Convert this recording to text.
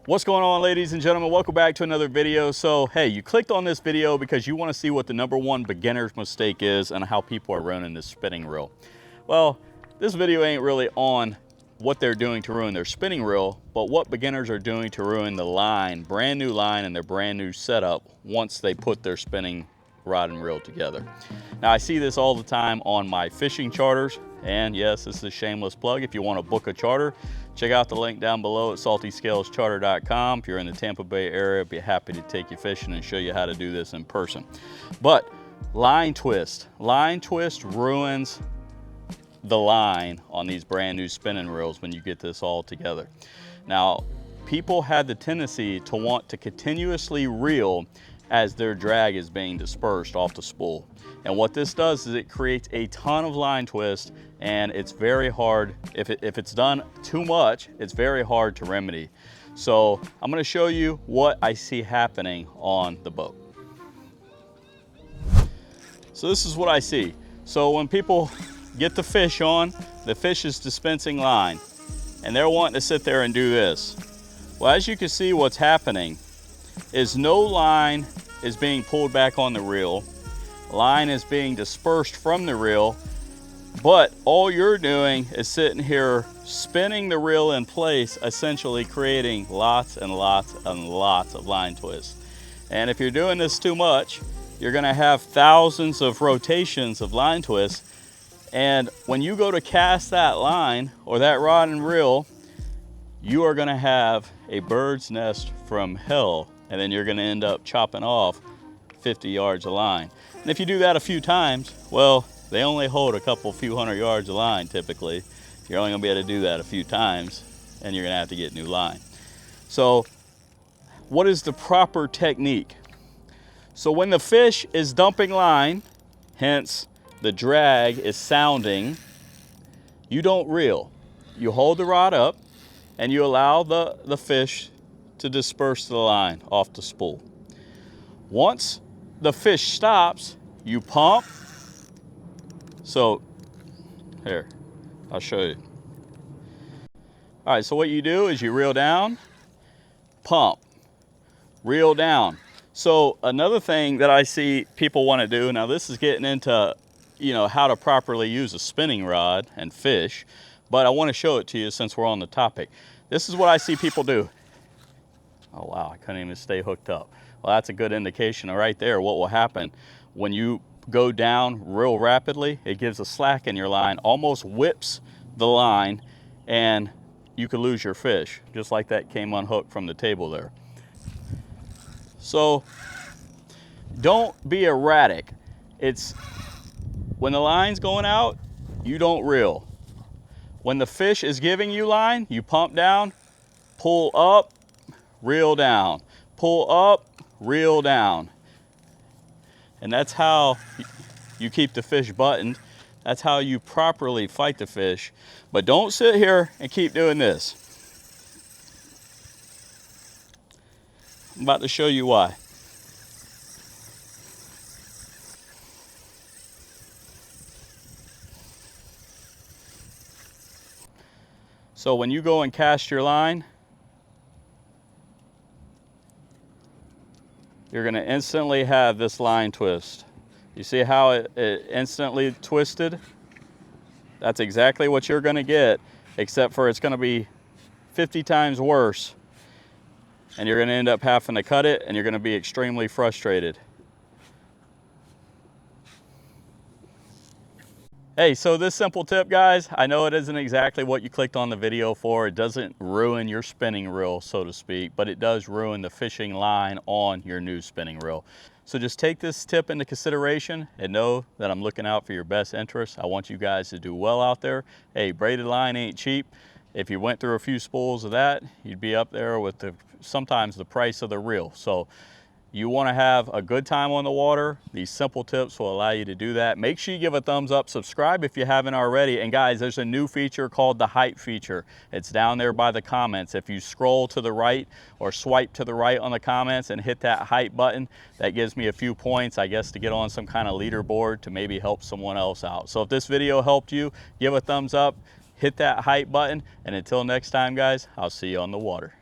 What's going on, ladies and gentlemen? Welcome back to another video. So hey, you clicked on this video because you want to see what the #1 beginner's mistake is and how people are ruining this spinning reel. Well, this video ain't really on what they're doing to ruin their spinning reel, but what beginners are doing to ruin the line, brand new line, and their brand new setup once they put their spinning rod and reel together. Now, I see this all the time on my fishing charters, and yes, this is a shameless plug. If you want to book a charter, check out the link down below at saltyscalescharter.com. If you're in the Tampa Bay area, I'd be happy to take you fishing and show you how to do this in person. But line twist ruins the line on these brand new spinning reels when you get this all together. Now, people had the tendency to want to continuously reel as their drag is being dispersed off the spool. And what this does is it creates a ton of line twist, and it's very hard, if it's done too much, it's very hard to remedy. So I'm gonna show you what I see happening on the boat. So this is what I see. So when people get the fish on, the fish is dispensing line, and they're wanting to sit there and do this. Well, as you can see, what's happening is no line is being pulled back on the reel. Line is being dispersed from the reel, but all you're doing is sitting here spinning the reel in place, essentially creating lots and lots and lots of line twists. And if you're doing this too much, you're gonna have thousands of rotations of line twists. And when you go to cast that line or that rod and reel, you are gonna have a bird's nest from hell, and then you're gonna end up chopping off 50 yards of line. And if you do that a few times, well, they only hold a few hundred yards of line typically. You're only gonna be able to do that a few times, and you're gonna have to get new line. So what is the proper technique? So when the fish is dumping line, hence the drag is sounding, you don't reel. You hold the rod up and you allow the fish to disperse the line off the spool. Once the fish stops, you pump. So here, I'll show you. All right, so what you do is you reel down, pump, reel down. So another thing that I see people want to do, now this is getting into, you know, how to properly use a spinning rod and fish, but I want to show it to you since we're on the topic. This is what I see people do. Oh wow, I couldn't even stay hooked up. Well, that's a good indication right there. What will happen when you go down real rapidly, it gives a slack in your line, almost whips the line, and you could lose your fish, just like that came unhooked from the table there. So don't be erratic. It's when the line's going out, you don't reel. When the fish is giving you line, you pump down, pull up, reel down, pull up, reel down. And that's how you keep the fish buttoned. That's how you properly fight the fish. But don't sit here and keep doing this. I'm about to show you why. So when you go and cast your line, you're gonna instantly have this line twist. You see how it instantly twisted? That's exactly what you're gonna get, except for it's gonna be 50 times worse. And you're gonna end up having to cut it, and you're gonna be extremely frustrated. Hey, so this simple tip, guys, I know it isn't exactly what you clicked on the video for. It doesn't ruin your spinning reel, so to speak, but it does ruin the fishing line on your new spinning reel. So just take this tip into consideration and know that I'm looking out for your best interests. I want you guys to do well out there. Hey, braided line ain't cheap. If you went through a few spools of that, you'd be up there with sometimes the price of the reel. So you want to have a good time on the water. These simple tips will allow you to do that. Make sure you give a thumbs up, subscribe if you haven't already. And guys, there's a new feature called the hype feature. It's down there by the comments. If you scroll to the right or swipe to the right on the comments and hit that hype button, that gives me a few points, I guess, to get on some kind of leaderboard to maybe help someone else out. So if this video helped you, give a thumbs up, hit that hype button, and until next time, guys, I'll see you on the water.